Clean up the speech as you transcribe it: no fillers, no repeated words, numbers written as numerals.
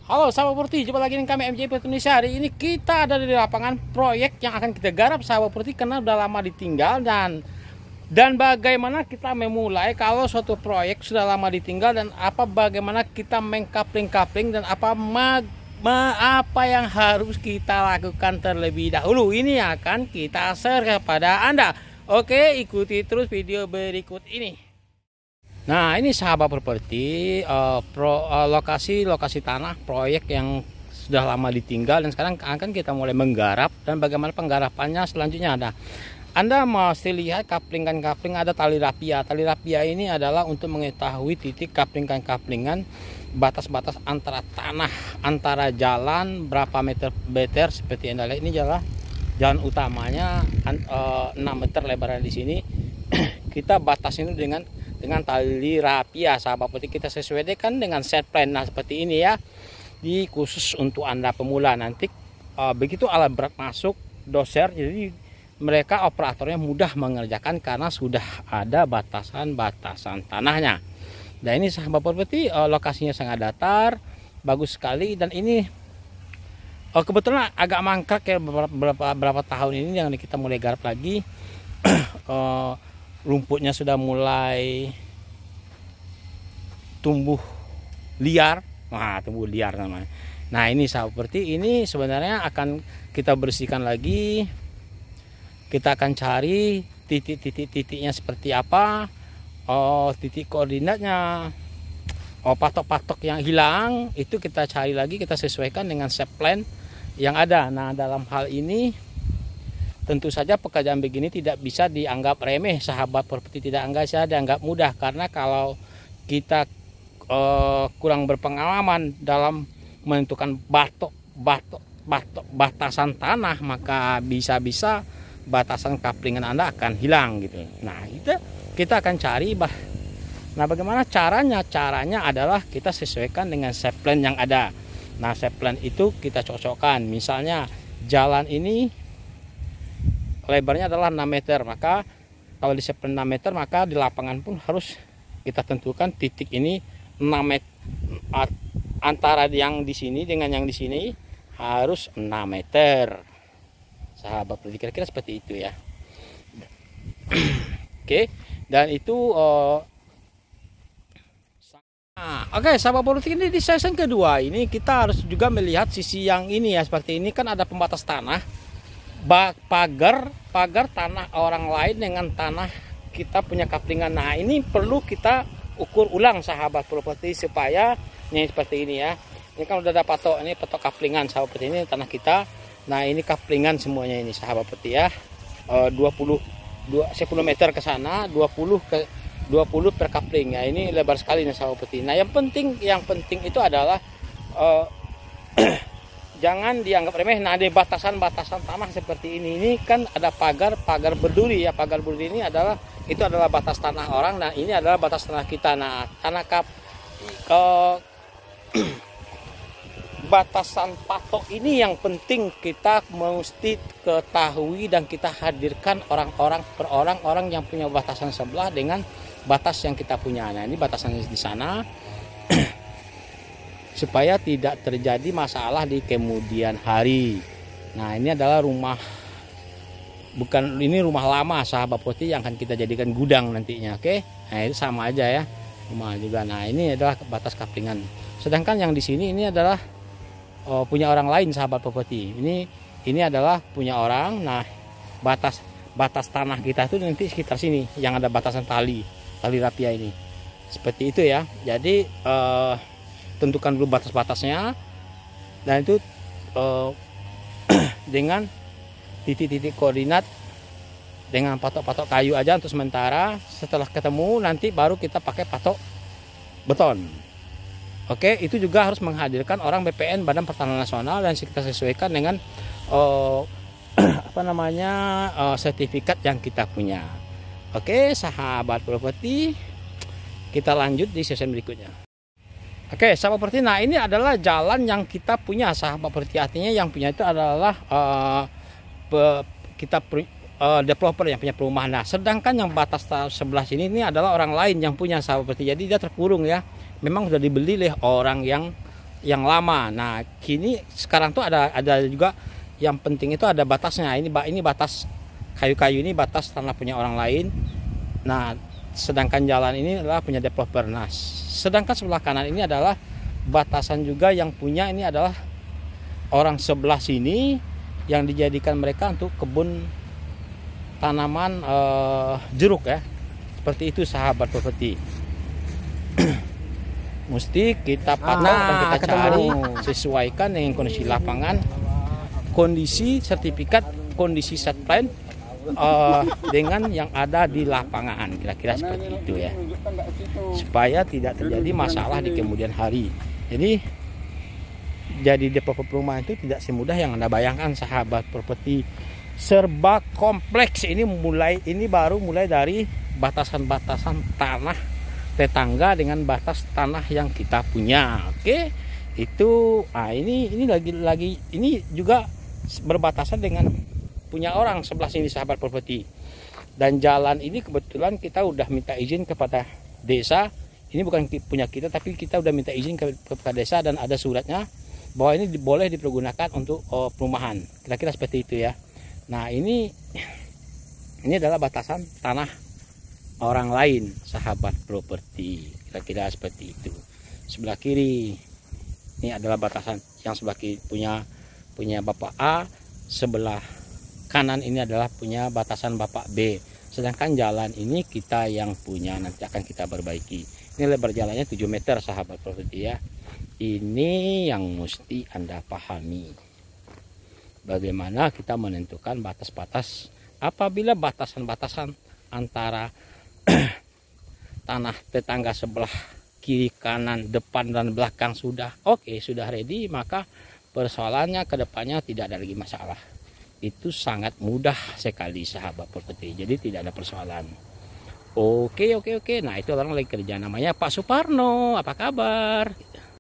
Halo sahabat Properti, jumpa lagi dengan kami MJP Indonesia. Hari ini kita ada di lapangan proyek yang akan kita garap sahabat Properti, karena udah lama ditinggal dan bagaimana kita memulai kalau suatu proyek sudah lama ditinggal, dan bagaimana kita mengkapling dan apa yang harus kita lakukan terlebih dahulu. Ini akan kita share kepada Anda. Oke, ikuti terus video berikut ini. Nah, ini sahabat properti lokasi tanah proyek yang sudah lama ditinggal dan sekarang akan kita mulai menggarap, dan bagaimana penggarapannya selanjutnya. Ada Anda mesti lihat kaplingan ada tali rapia. Tali rapia ini adalah untuk mengetahui titik kaplingan batas-batas antara tanah, antara jalan berapa meter seperti Anda lihat. Ini jalan utamanya 6 meter lebarnya di sini. Kita batasin dengan tali rapia sahabat Properti. Kita sesuaikan dengan set plan. Nah, seperti ini ya, di khusus untuk Anda pemula. Nanti begitu alat berat masuk doser, jadi mereka operatornya mudah mengerjakan karena sudah ada batasan tanahnya. Dan ini sahabat Properti, lokasinya sangat datar, bagus sekali. Dan ini kebetulan agak mangkrak ya beberapa tahun ini yang kita mulai garap lagi. Rumputnya sudah mulai tumbuh liar. Tumbuh liar namanya. Nah, ini sahabat Properti, ini sebenarnya akan kita bersihkan lagi. Kita akan cari titiknya seperti apa, titik koordinatnya, patok-patok yang hilang itu kita cari lagi, kita sesuaikan dengan set plan yang ada. Nah, dalam hal ini tentu saja pekerjaan begini tidak bisa dianggap remeh sahabat Properti, tidak dianggap mudah, karena kalau kita kurang berpengalaman dalam menentukan batasan tanah, maka bisa-bisa batasan kaplingan Anda akan hilang gitu. Nah, kita akan cari nah, bagaimana caranya? Caranya adalah kita sesuaikan dengan set plan yang ada. Nah, set plan itu kita cocokkan. Misalnya jalan ini lebarnya adalah 6 meter, maka kalau di set plan 6 meter, maka di lapangan pun harus kita tentukan titik ini 6 meter, antara yang di sini dengan yang di sini harus 6 meter sahabat Properti, kira-kira seperti itu ya. Oke, dan itu oke, sahabat Properti, ini di season kedua ini kita harus juga melihat sisi yang ini ya. Seperti ini kan ada pembatas tanah, pagar tanah orang lain dengan tanah kita punya kaplingan. Nah, ini perlu kita ukur ulang sahabat Properti, supaya ini seperti ini ya. Ini kan udah ada patok, ini patok kaplingan sahabat Properti, ini tanah kita. Nah, ini kaplingan semuanya ini sahabat Properti ya. 10 meter ke sana, 20 per kapling ya. Ini lebar sekali nih sahabat Properti. Nah, yang penting itu adalah jangan dianggap remeh. Nah, ada batasan tanah seperti ini kan ada pagar berduri ya. Pagar berduri ini adalah batas tanah orang. Nah, ini adalah batas tanah kita. Nah, batasan patok ini yang penting kita mesti ketahui, dan kita hadirkan orang yang punya batasan sebelah dengan batas yang kita punya. Nah, ini batasan di sana supaya tidak terjadi masalah di kemudian hari. Nah, ini adalah rumah lama sahabat Properti yang akan kita jadikan gudang nantinya. Oke, nah itu sama aja ya, rumah juga. Nah, ini adalah batas kaplingan. Sedangkan yang di sini ini adalah punya orang lain sahabat Properti. Ini adalah punya orang. Nah, batas tanah kita itu nanti sekitar sini yang ada batasan tali rapia ini. Seperti itu ya. Jadi tentukan dulu batas-batasnya, dan itu dengan titik-titik koordinat dengan patok-patok kayu aja untuk sementara. Setelah ketemu nanti baru kita pakai patok beton. Oke, itu juga harus menghadirkan orang BPN, Badan Pertanahan Nasional, dan kita sesuaikan dengan sertifikat yang kita punya. Oke, sahabat Properti, kita lanjut di sesi berikutnya. Oke, sahabat Properti, nah ini adalah jalan yang kita punya sahabat Properti. Artinya yang punya itu adalah developer yang punya perumahan. Nah, sedangkan yang batas sebelah sini ini adalah orang lain yang punya sahabat Properti. Jadi dia terkurung ya. Memang sudah dibeli oleh orang yang yang lama. Nah, kini sekarang tuh ada juga yang penting itu ada batasnya. Ini batas kayu-kayu, ini batas tanah punya orang lain. Nah, sedangkan jalan ini adalah punya developer. Nah, sedangkan sebelah kanan ini adalah batasan juga yang punya, ini adalah orang sebelah sini yang dijadikan mereka untuk kebun tanaman jeruk ya. Seperti itu sahabat properti. Mesti kita pantau dan kita cari sesuaikan dengan kondisi lapangan, kondisi sertifikat, kondisi set plan dengan yang ada di lapangan, kira-kira seperti itu ya, supaya tidak terjadi masalah di kemudian hari. Jadi developer perumahan itu tidak semudah yang Anda bayangkan sahabat properti, serba kompleks. Ini baru mulai dari batasan-batasan tanah tetangga dengan batas tanah yang kita punya. Oke, itu ini lagi ini juga berbatasan dengan punya orang sebelah sini sahabat properti. Dan jalan ini kebetulan kita udah minta izin kepada desa. Ini bukan punya kita, tapi kita udah minta izin kepada desa dan ada suratnya bahwa ini boleh dipergunakan untuk perumahan. Kira-kira seperti itu ya. Nah, ini adalah batasan tanah orang lain sahabat properti. Kira-kira seperti itu. Sebelah kiri ini adalah batasan yang sebelah kiri punya Bapak A, sebelah kanan ini adalah punya batasan Bapak B. Sedangkan jalan ini kita yang punya, nanti akan kita perbaiki. Ini lebar jalannya 7 meter sahabat properti ya. Ini yang mesti Anda pahami. Bagaimana kita menentukan batas-batas apabila batasan-batasan antara tanah tetangga sebelah kiri, kanan, depan dan belakang sudah oke, sudah ready, maka persoalannya ke depannya tidak ada lagi masalah. Itu sangat mudah sekali sahabat properti, jadi tidak ada persoalan. Oke. Nah, itu orang lagi kerja, namanya Pak Suparno. Apa kabar?